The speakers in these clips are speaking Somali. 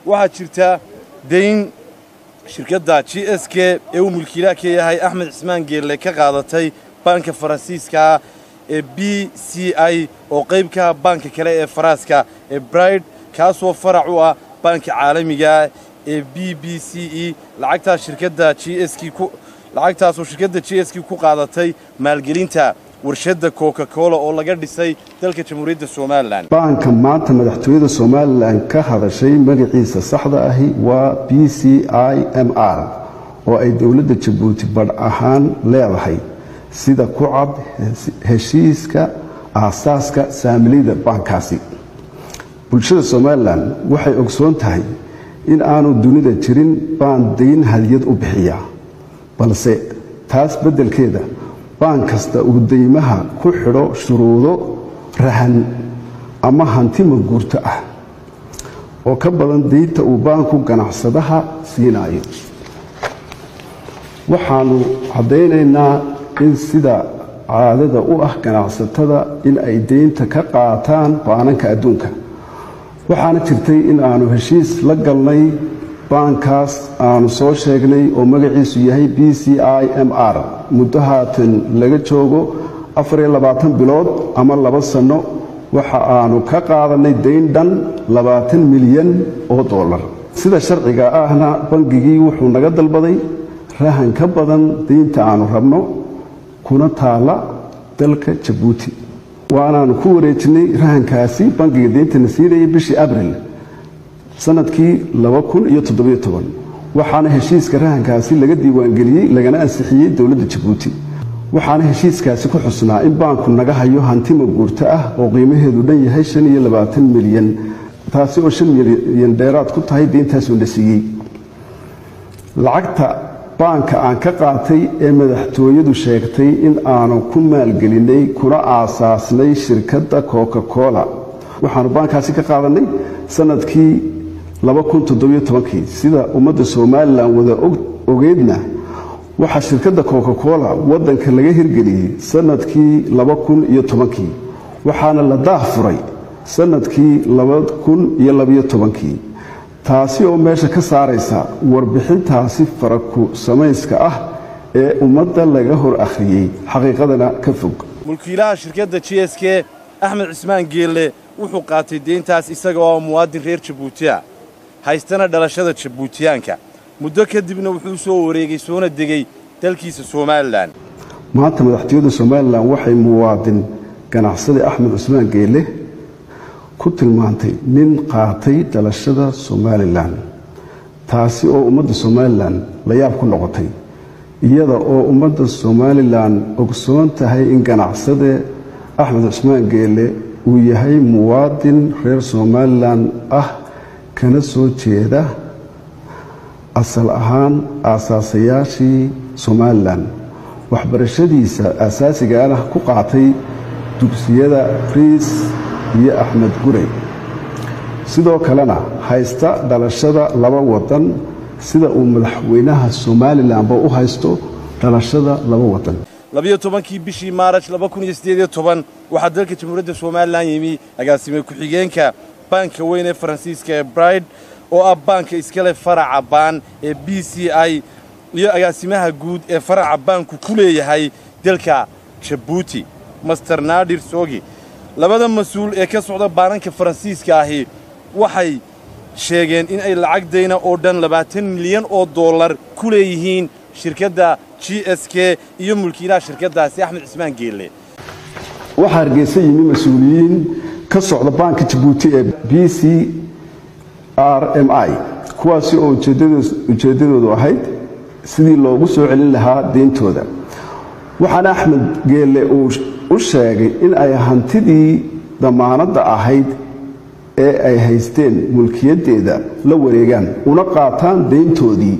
waxaa jirta dayn shirkadda GSK ee uu mulkiilaha ka yahay Axmed Cismaan Geelle ka qaadatay banka Faransiiska ee BCI oo qayb ka ah banka kale ee Faranska ee Bride kaasoo farac u ah banka caalamiga ee BBCE lacagtaas shirkadda GSK ku qaadatay maalgelinta warshada Coca-Cola oo laga dhisay dalka Jamhuuriyadda Soomaaliland. Banka maanta madaxtooyada Soomaaliland ka hadashay magaciisa saxda ahi waa BCIMR oo ay dawladda Djibouti badh ahaan leedahay sida ku cad heshiiska aasaaska saamilida bankaasi. Bulshada Soomaaliland waxay ogsoon tahay in aanu dunida jirin baan dayn hadiyad u bixiya balse taas beddelkeeda baan kasta uu deymaha ku xidho shuruudo rahan ama hanti maguurto ah oo ka badan deynta uu baanku ganacsadaha siinayo. waxaanu cadaynaynaa in sida caadada u ah ganacsatada in ay deynta ka qaataan baananka adduunka. waxaana jirtay in aanu heshiis la galnay baankaas aanu soo sheegnay oo magaciisu yahay BCIMR muddo haatan laga joogo 24 bilood ama 2 sano. waxa aanu ka qaadanay dayn dhan 20 milyan oo dollar. sida sharciga ahna bangigii wuxuu naga dalbaday rahan ka badan deynta aanu rabno kuna taala dalka Djibouti. waanaanu ku wareejinay rahankaasi bangiga deynta nasiinaya bishii Abriil sanadkii 2017 waxaana heshiiska rahankaasi laga diiwaangeliyey lagana ansixiyey dawladda Djibouti. waxaana heshiiskaasi ku xusnaa in baanku naga hayo hanti maguurto ah oo qiimaheedu dhan yahay 25 milyan taasi oo 5 milyan dheeraad ku tahay deyntaas uu nasiiyey. lacagta baanka aan ka qaatay ee madaxtooyadu sheegtay in aanu ku maalgelinay kuna aasaasnay shirkadda Coca-Cola waxaanu baankaasi ka qaadanay sanadkii 2017 sida ummadda Soomaaliland wada ogeedna waxa shirkadda Coca-Cola wadanka laga hirgeliyay sanadkii 2010 waxaana la daahfuray sanadkii 2012 taasi oo meesha ka saaraysa warbixintaasi faraku samayska ah ee ummadda laga hor akhriyay xaqiiqadana ka fog. mulkiilaha shirkadda GSK Axmed Cismaan Geelle wuxuu qaatay deyntaas isaga oo muwaadin reer Djibouti ah haystana dhalashada Djiboutiyaanka muddo kadibna wuxuu soo wareegay soona degay dalkiisa Soomaaliland. maanta madaxtooyada Soomaaliland waxay muwaadin ganacsade Axmed Cismaan Geelle ku tilmaantay nin qaatay dhalashada Soomaaliland taasi oo ummadda Soomaaliland la yaab ku noqotay iyada oo ummadda Soomaaliland ogsoon tahay in ganacsade Axmed Cismaan Geelle uu yahay muwaadin reer Soomaaliland ah kana soo jeeda asal ahaan aasaasayaashii Soomaaliland waxbarashadiisa asaasiga ah ku qaatay dugsiyada Riis iyo Axmed Gurey sidoo kalena haysta dhalashada laba wadan sida uu madaxweynaha Soomaaliland u haysto dhalashada laba wadan. 12 bishii Maarch 2018 waxaa dalka Jamhuuriyadda Soomaaliland yimi agaasime ku-xigeenka banka weyn ee Faransiiska ee Bride oo ah banka iskale faraca baan ee BCI iyo agaasimaha guud ee faraca banku ku leeyahay dalka Djibouti Master Nadir Sogi. labada mas'uul ee ka socda baanka Faransiiska ahi waxay sheegeen in ay lacag deyna oo dhan 20 milyan oo dollar ku leeyihiin shirkadda GSK iyo mulkiilaha shirkaddaasi Axmed Cismaan Geelle. waxaa hargeysa yimi mas'uuliyiin ka socda banka Djibouti ee BCRMI kuwaasi oo ujeedadoodu ahayd sidii loogu soo celin lahaa deyntooda. waxaana Axmed Geelle u sheegay in ay hantidii damaanadda ahayd ee ay haysteen mulkiyadeeda la wareegaan una qaataan deyntoodii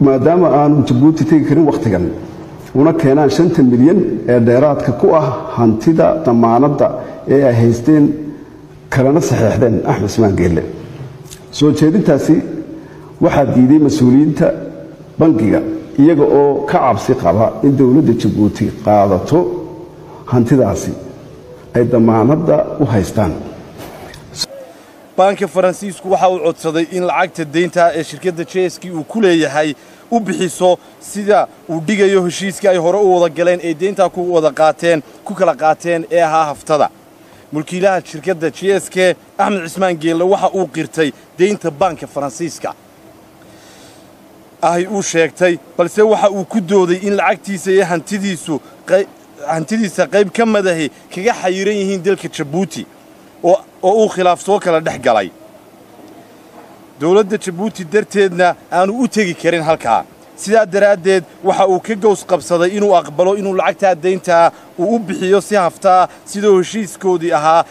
maadaama aanu Djibouti tagi karin waqtigan una keenaan 5 milyan ee dheeraadka ku ah hantida damaanadda ee ay haysteen kalena saxiixdeen Axmed Cismaan Geelle. soo jeedintaasi waxaa diiday mas'uuliyiinta bangiga iyaga oo ka cabsi qaba in dawladda Djibouti qaadato hantidaasi ay damaanadda u haystaan. banka faransiisku waxa uu codsaday in lacagta deynta ee shirkadda JSK uu ku leeyahay u bixiso sida uu dhigayo heshiiska ay hore u wada galeen ee deynta ku kala qaateen ee ahaa haftada mulkiilaha shirkadda JSK Axmed Cismaan Geelle waxa uu qirtay deynta banka faransiiska uu sheegtay balse waxa uu ku dooday in lacagtiisa iyo hantidiisa qayb ka madahi kaga xayiran yihiin dalka Djibouti oo uu khilaaf soo kala dhex galay dawladda Djibouti darteedna aanu u tagi karin halka sidaa daraadeed waxa uu ka goos qabsaday inuu aqbalo inuu lacagta deynta uu u bixiyo si hafta sidoo heshiiskoodii ahaa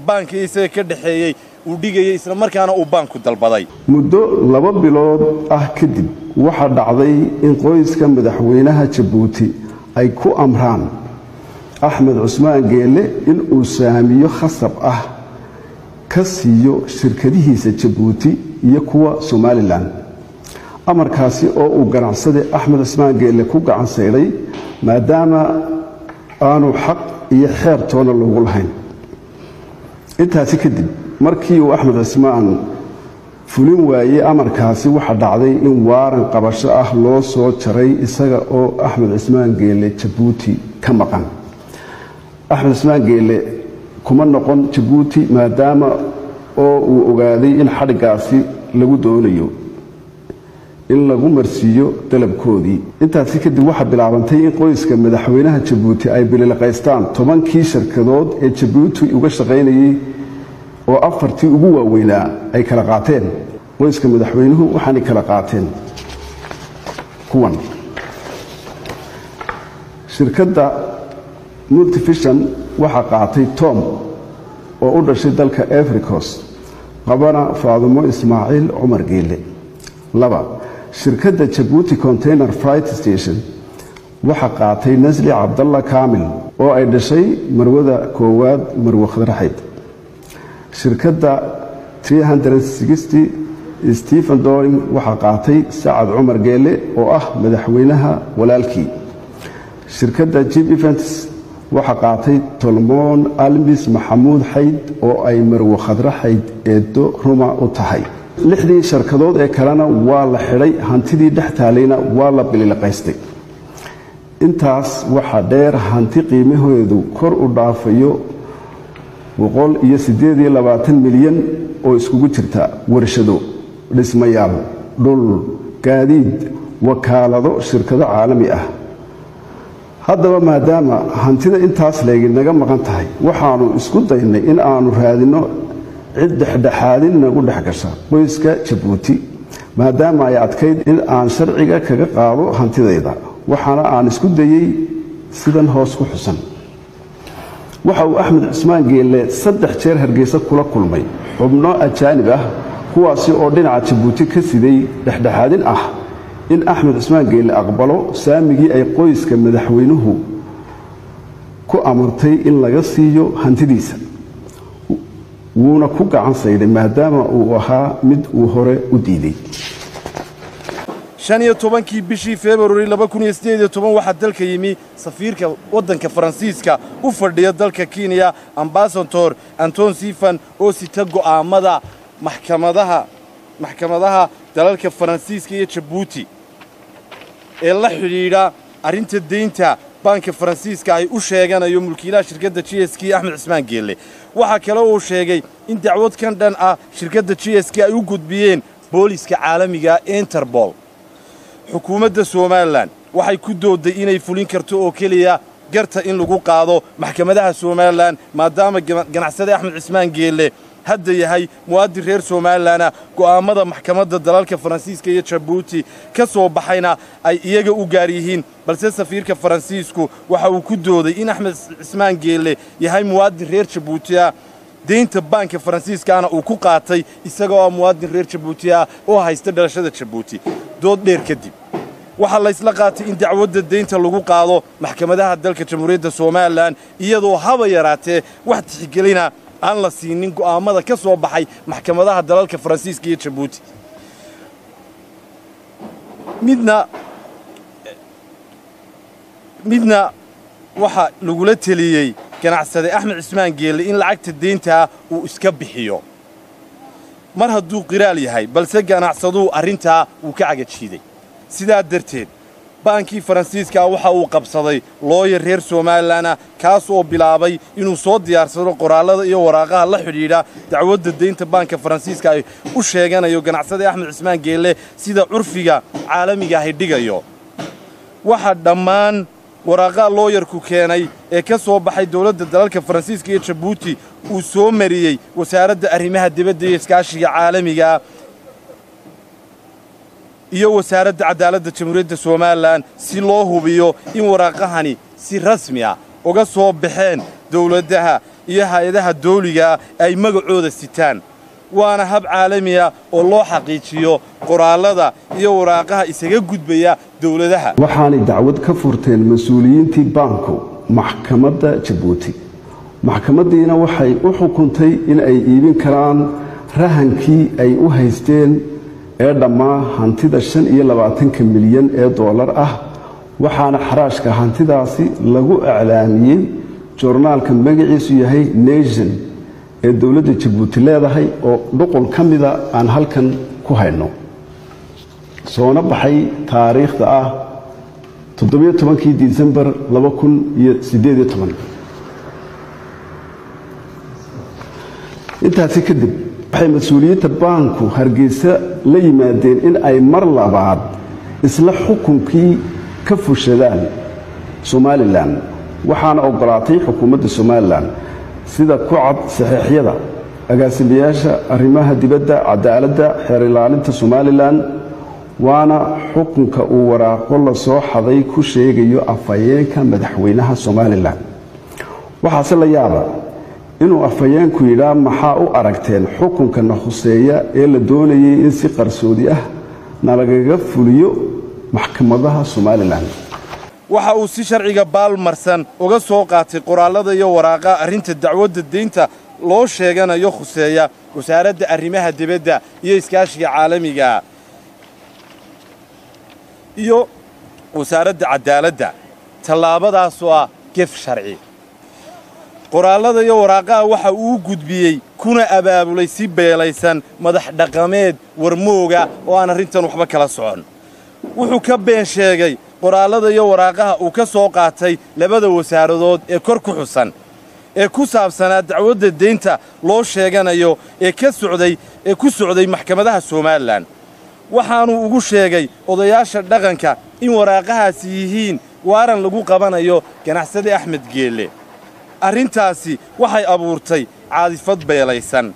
banka isaga ka dhaxeeyay uu dhigay isla markaana uu banku dalbaday muddo 2 bilood kadib waxa dhacday in qoyska madaxweynaha Djibouti ay ku amraan Axmed Cismaan Geelle in uu saamiyo khasab ka siiyo shirkadihiisa Djibouti iyo kuwa Somaliland amarkaasi oo uu ganacsade Axmed Cismaan Geelle ku gacan sayray maadaama aanu xaq iyo xeer toona lagu lahayn intaasi kadib markii uu Axmed Cismaan fulin waayay amarkaasi waxa dhacday in waaran qabasho loo soo jaray isaga oo Axmed Cismaan Geelle Djibouti ka maqan Axmed Cismaan Geelle kuma noqon Djibouti maadaama oo uu ogaaday in xadhigaasi lagu doonayo in lagu marsiiyo dalabkoodii intaasi kadib waxa bilaabantay in qoyska madaxweynaha Djibouti ay bililaqaystaan 10kii shirkadood ee Djibouti uga shaqeynayay oo afartii ugu waaweynaa ay kala qaateen qoyska madaxweynuhu waxaanay kala qaateen kuwan shirkadda Multivision waxa qaatay Tom oo u dhashay dalka Ivory Coast qabana Faadimo Ismaaciil Umar Geelle 2 shirkadda Djibouti Container Freight Station waxa qaatay Nasli Cabdalla Kaamil oo ay dhashay marwada koowaad Marwo Khadraxayd shirkadda 360 Stephen Doring waxa qaatay Saad Umar Geelle oo madaxweynaha walaalkii shirkadda Jeep Events waxa qaatay Tolmoon Almis Maxamuud Xayd oo ay Marwo Khadraxayd eedo ruma u tahay 6 shirkadood ee kalena waa la xiray hantidii dhaxtaalayna waa la bililaqaystay intaas waxa dheer hanti qiimahoodu kor u dhaafayo 128 milyan oo iskugu jirta warshado dhismayaal dhul gaadiid wakaalado shirkado caalami haddaba maadaama hantida intaas leegi naga maqan tahay waxaanu isku daynay in aanu raadino cid dhexdhexaadin nagu dhexgasha qoyska Djibouti maadaama ay adkayd in aan sharciga kaga qaado hantidayda waxaana aan isku dayay sidan hoos ku xusan waxa uu Axmed Cismaan Geelle 3 jeer Hargeysa kula kulmay xubno ajaanib kuwaasi oo dhinaca Djibouti ka siday dhexdhexaadin in Axmed Cismaan Geelle aqbalo saamigii ay qoyska madaxweynuhu ku amartay in laga siiyo hantidiisa wuuna ku gacan sayday maadaama uu ahaa mid uu hore u diiday 15kii bishii February 2018 waxa dalka yimi safiirka wadanka Faransiiska u fadhiya dalka Kenya Ambassador Anton Sifan oo sita go'aamada maxkamadaha dalalka Faransiiska iyo Djibouti ee la xiriira arinta deynta banka Faransiiska ay u sheeganayo mulkiilaha shirkadda JSK Axmed Cismaan Geelle waxa kale oo sheegay in dacwad kan dhan shirkadda JSK ay u gudbiyeen booliska caalamiga Interpol xukuumadda Somaliland waxay ku dooday inay fulin karto oo kaliya garta in lagu qaado maxkamadaha Somaliland maadaama ganacsade Axmed Cismaan Geelle hadda yahay muwaadin reer Somaliland go'aamada maxkamadda dalalka Faransiiska iyo Djibouti ka soo baxayna ay iyaga u gaar yihiin balse safiirka Faransiisku waxa uu ku dooday in Axmed Cismaan Geelle yahay muwaadin reer Djibouti deynta banka Faransiiskaana uu ku qaatay isagoo muwaadin reer Djibouti oo haysta dhalashada Djibouti dood dheer kadib waxa la isla qaatay in dacwadda deynta lagu qaado maxkamadaha dalka Jamhuuriyadda Somaliland iyadoo haba yaraatee wax tixgelina aan la siinin go'aamada ka soo baxay maxkamadaha dalalka Faransiiska iyo Djibouti midna waxa lagula taliyay ganacsade Axmed Cismaan Geelle in lacagta deynta uu iska bixiyo mar hadduu qiraal yahay balse ganacsaduu arrintaa uu ka cagajiiday sidaa darteed baankii faransiiska waxa uu qabsaday looyar reer Soomaaliland kaas oo bilaabay inuu soo diyaarsado qoraallada iyo waraaqaha la xidhiidha dacwadda deynta baanka faransiiska ay u sheeganayo ganacsade Axmed Cismaan Geelle sida curfiga caalamiga ah dhigayo waxa dhammaan waraaqaha looyarku keenay ee ka soo baxay dawladda dalalka faransiiska iyo Djibouti uu soo mariyay wasaaradda arrimaha dibadda iyo iskaashiga caalamiga iyo wasaaradda cadaaladda jamhuuriyadda Soomaaliland si loo hubiyo in waraaqahani si rasmi ah uga soo baxeen dawladaha iyo hay'adaha dawliga ay magacooda sitaan waana hab caalami ah oo loo xaqiijiyo qoraallada iyo waraaqaha isaga gudbaya dawladaha waxaanay dacwad ka furteen mas'uuliyiintii baanku maxkamadda Djibouti maxkamadiina waxay u xukuntay in ay iibin karaan rahankii ay u haysteen ee dhammaa hantida 25 milyan ee dollar ah waxaana xaraashka hantidaasi lagu iclaamiyay joornaalka magaciisu yahay Nation ee dawladda Djibouti leedahay oo dhuqul kamida aan halkan ku hayno soona baxay taariikhda ah 17 December 2018 intaasi kadib waxay mas'uuliyiinta baanku Hargeysa la yimaadeen in ay mar labaad isla xukunkii ka fushadaan Somaliland waxaana ogolaatay xukuumadda Somaliland sida ku cad saxiixyada agaasimayaasha arrimaha dibadda cadaaladda xeer ilaalinta Somaliland waana xukunka uu waraaqo la soo xaday ku sheegayo afayeenka madaxweynaha Somaliland waxaase la yaaba inuu afayeenku yidhaa maxaa u aragteen xukunka khuseeya ee la doonayay in si qarsoodi ah nalagaga fuliyo maxkamadaha Somaliland waxa uu si sharciga baalmarsan uga soo qaatay qoraallada iyo waraaqaha arrinta dacwadda deynta loo sheeganayo khuseeya wasaaradda arrimaha dibadda iyo iskaashiga caalamiga iyo wasaaradda cadaaladda tallaabadaas oo ah gef sharci qoraallada iyo waraaqaha waxa uu gudbiyay kuna abaabulay si beelaysan madax dhaqameed warmooga oo aan arrintan waxba kala socon wuxuu ka been sheegay qoraallada iyo waraaqaha uu ka soo qaatay labada wasaaradood ee kor ku xusan ee ku saabsanaa dacwadda deynta loo sheeganayo ee ku socday maxkamadaha Somaliland waxaanu ugu sheegay odayaasha dhaqanka in waraaqahaasi yihiin waaran lagu qabanayo ganacsade Axmed Geelle arrintaasi waxay abuurtay caadifad beelaysan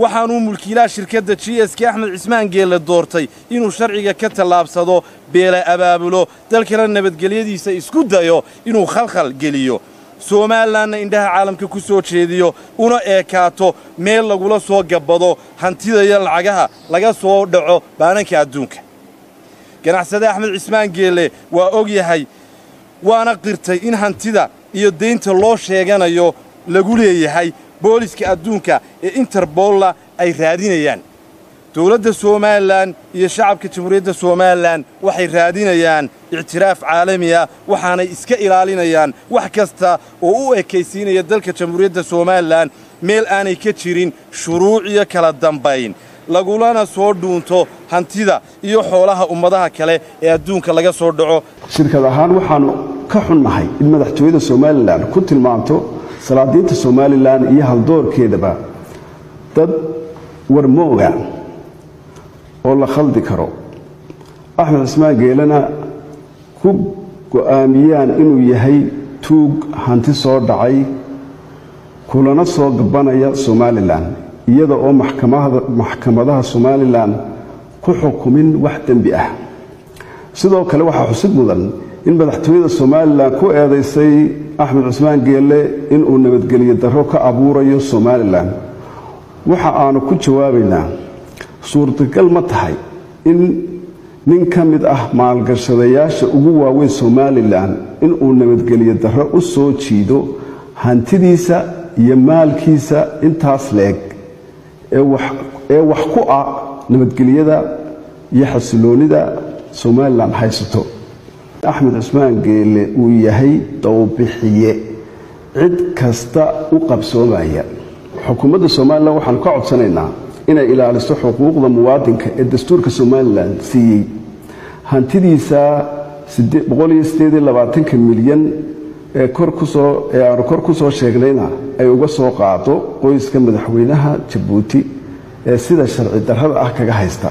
waxaanu mulkiilaha shirkadda GSK Axmed Cismaan Geelle doortay inuu sharciga ka tallaabsado beela abaabulo dalkana nabadgelyadiisa isku dayo inuu khalkhal geliyo Somalilandna indhaha caalamka ku soo jeediyo una eekaato meel lagula soo gabado hantida iyo lacagaha laga soo dhaco baananka adduunka ganacsade Axmed Cismaan Geelle waa og yahay waana qirtay in hantida iyo deynta loo sheeganayo lagu leeyahay booliska adduunka ee Interpol ay raadinayaan dawladda Somaliland iyo shacabka Jamhuuriyadda Somaliland waxay raadinayaan ictiraaf caalami ah waxaana iska ilaalinayaan wax kasta oo u ekaysiinaya dalka Jamhuuriyadda Somaliland meel aanay ka jirin shuruuc iyo kala dambayn lagulana soo dhuunto hantida iyo xoolaha ummadaha kale ee adduunka laga soo dhaco shirkad ahaan waxaanu ka xunnahay in madaxtooyada Somaliland ku tilmaanto salaadiinta Somaliland iyo haldoorkeedaba dad warmooga oo la khaldi karo Axmed Cismaan Geellena ku go'aamiyaan inuu yahay tuug hanti soo dhacay kulana soo gabanaya Somaliland iyada oo maxkamadaha Somaliland ku xukumin wax dambi ah sidoo kale waxa xusid mudan in madaxtooyada Somaliland ku eedeysay Axmed Cismaan Geelle in uu nabadgeliyo darro ka abuurayo Somaliland waxa aanu ku jawaabaynaa suurtagal ma tahay in nin ka mid ah maalgashadayaasha ugu waaweyn Somaliland in uu nabadgeliyo darro u soo jiido hantidiisa iyo maalkiisa intaas leeg ee wax ku ah nabadgelyada iyo xasiloonida Somaliland haysato Axmed Cismaan Geelle uu yahay dawbixiye cid kasta u qabsoomaya xukuumadda Somaliland waxaan ka codsanaynaa inay ilaaliso xuquuqda muwaadinka ee dastuurka Somaliland siiyey hantidiisa 128 milyan ee kor ku soo sheegnayna ay uga soo qaado qoyska madaxweynaha Djibouti ee sida sharci darrada ah kaga haysta